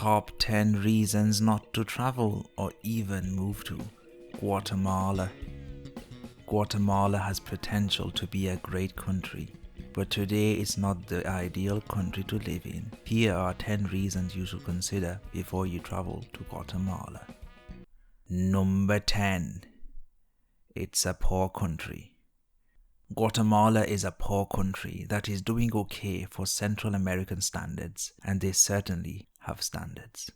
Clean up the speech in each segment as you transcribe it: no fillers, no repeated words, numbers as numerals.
Top 10 reasons not to travel or even move to Guatemala. Guatemala has potential to be a great country, but today it's not the ideal country to live in. Here are 10 reasons you should consider before you travel to Guatemala. Number 10. It's a poor country. Guatemala is a poor country that is doing okay for Central American standards, and they certainly have standards.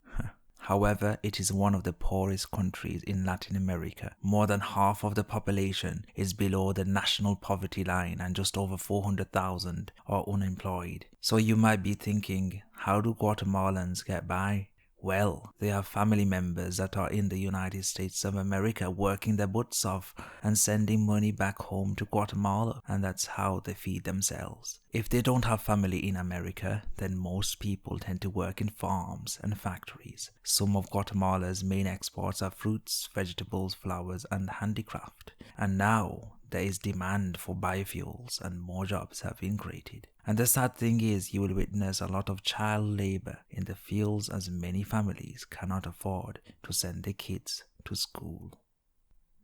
However, it is one of the poorest countries in Latin America. More than half of the population is below the national poverty line and just over 400,000 are unemployed. So you might be thinking, how do Guatemalans get by? Well, they have family members that are in the United States of America working their butts off and sending money back home to Guatemala, and that's how they feed themselves. If they don't have family in America, then most people tend to work in farms and factories. Some of Guatemala's main exports are fruits, vegetables, flowers, and handicraft. And now there is demand for biofuels and more jobs have been created. And the sad thing is, you will witness a lot of child labor in the fields as many families cannot afford to send their kids to school.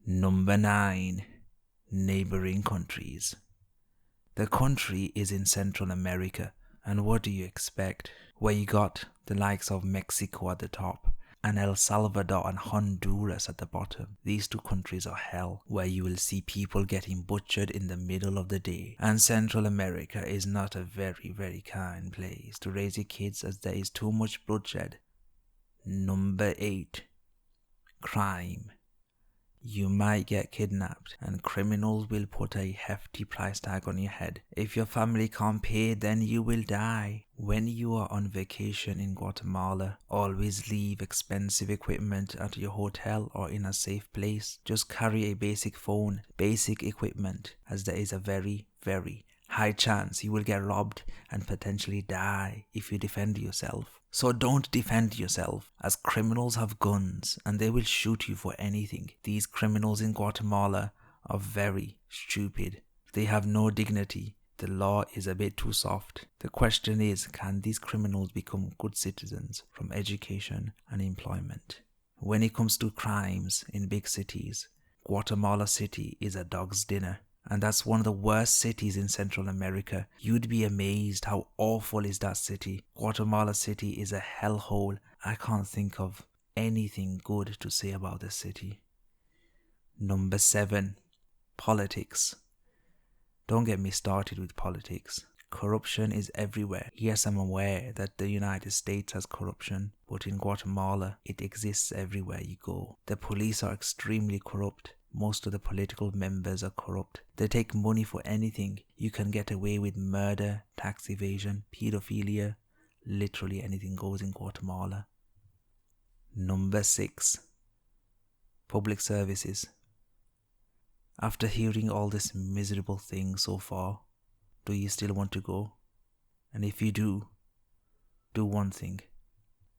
Number 9. Neighboring countries. The country is in Central America, and what do you expect? Where you got the likes of Mexico at the top, and El Salvador and Honduras at the bottom. These two countries are hell, where you will see people getting butchered in the middle of the day. And Central America is not a very, very kind place to raise your kids, as there is too much bloodshed. Number 8. Crime. You might get kidnapped and criminals will put a hefty price tag on your head. If your family can't pay, then you will die. When you are on vacation in Guatemala, always leave expensive equipment at your hotel or in a safe place. Just carry a basic phone, basic equipment, as there is a very, very high chance you will get robbed and potentially die if you defend yourself. So don't defend yourself, as criminals have guns and they will shoot you for anything. These criminals in Guatemala are very stupid. They have no dignity. The law is a bit too soft. The question is, can these criminals become good citizens from education and employment? When it comes to crimes in big cities, Guatemala City is a dog's dinner. And that's one of the worst cities in Central America. You'd be amazed how awful is that city. Guatemala City is a hellhole. I can't think of anything good to say about this city. Number 7. Politics. Don't get me started with politics. Corruption is everywhere. Yes, I'm aware that the United States has corruption, but in Guatemala, it exists everywhere you go. The police are extremely corrupt. Most of the political members are corrupt. They take money for anything. You can get away with murder, tax evasion, pedophilia. Literally anything goes in Guatemala. Number 6. Public services. After hearing all this miserable things so far, do you still want to go? And if you do one thing.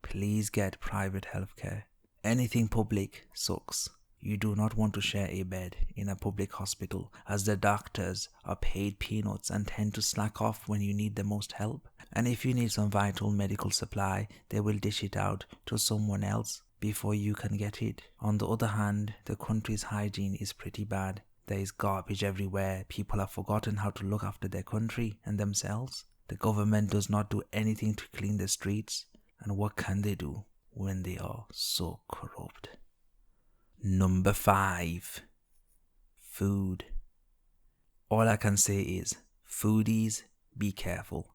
Please get private healthcare. Anything public sucks. You do not want to share a bed in a public hospital, as the doctors are paid peanuts and tend to slack off when you need the most help. And if you need some vital medical supply, they will dish it out to someone else before you can get it. On the other hand, the country's hygiene is pretty bad. There is garbage everywhere. People have forgotten how to look after their country and themselves. The government does not do anything to clean the streets. And what can they do when they are so corrupt? Number 5. Food. All I can say is, foodies, be careful.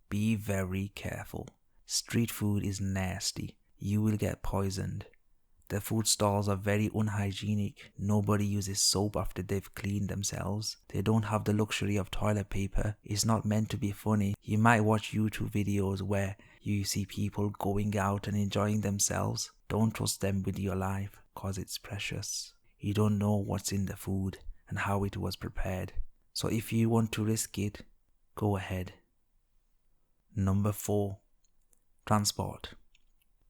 Be very careful. Street food is nasty. You will get poisoned. The food stalls are very unhygienic. Nobody uses soap after they've cleaned themselves. They don't have the luxury of toilet paper. It's not meant to be funny. You might watch YouTube videos where you see people going out and enjoying themselves. Don't trust them with your life, cause it's precious. You don't know what's in the food and how it was prepared. So if you want to risk it, go ahead. Number 4. Transport.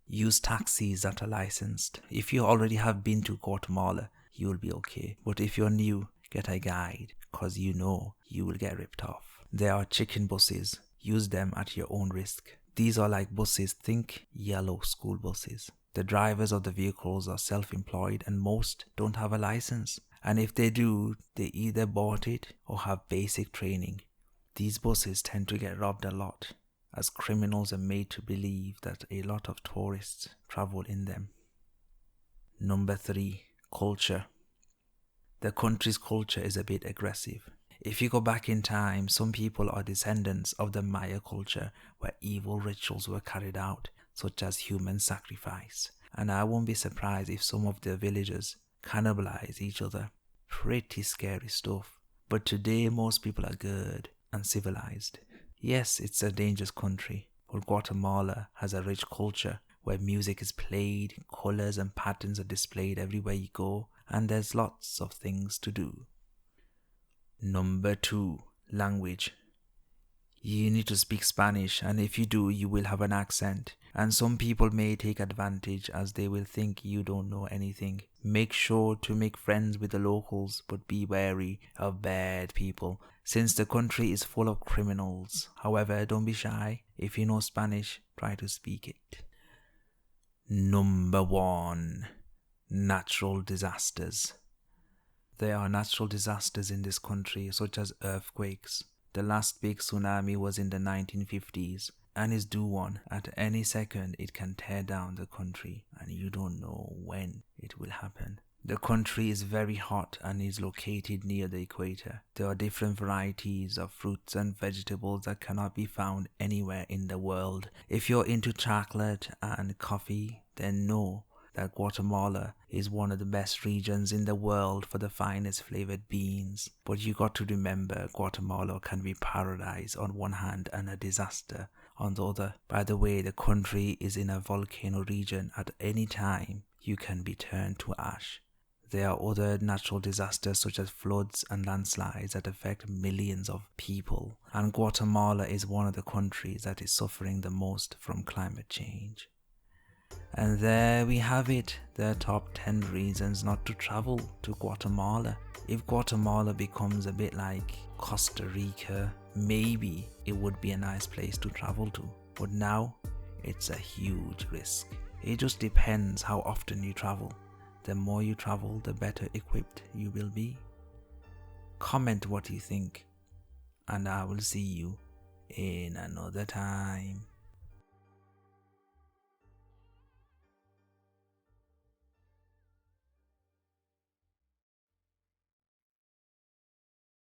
Use taxis that are licensed. If you already have been to Guatemala, you'll be okay. But if you're new, get a guide, cause you know you will get ripped off. There are chicken buses. Use them at your own risk. These are like buses, think yellow school buses. The drivers of the vehicles are self-employed and most don't have a license. And if they do, they either bought it or have basic training. These buses tend to get robbed a lot, as criminals are made to believe that a lot of tourists travel in them. Number 3, culture. The country's culture is a bit aggressive. If you go back in time, some people are descendants of the Maya culture where evil rituals were carried out, such as human sacrifice. And I won't be surprised if some of the villagers cannibalize each other. Pretty scary stuff. But today most people are good and civilized. Yes, it's a dangerous country, but Guatemala has a rich culture where music is played, colors and patterns are displayed everywhere you go, and there's lots of things to do. Number 2, language. You need to speak Spanish, and if you do, you will have an accent. And some people may take advantage as they will think you don't know anything. Make sure to make friends with the locals, but be wary of bad people, since the country is full of criminals. However, don't be shy. If you know Spanish, try to speak it. Number 1, natural disasters. There are natural disasters in this country, such as earthquakes. The last big tsunami was in the 1950s and is due one. At any second it can tear down the country and you don't know when it will happen. The country is very hot and is located near the equator. There are different varieties of fruits and vegetables that cannot be found anywhere in the world. If you're into chocolate and coffee, then know that Guatemala is one of the best regions in the world for the finest flavored beans. But you got to remember, Guatemala can be paradise on one hand and a disaster on the other. By the way, the country is in a volcano region. At any time, you can be turned to ash. There are other natural disasters such as floods and landslides that affect millions of people. And Guatemala is one of the countries that is suffering the most from climate change. And there we have it, the top 10 reasons not to travel to Guatemala. If Guatemala becomes a bit like Costa Rica, maybe it would be a nice place to travel to. But now, it's a huge risk. It just depends how often you travel. The more you travel, the better equipped you will be. Comment what you think, and I will see you in another time.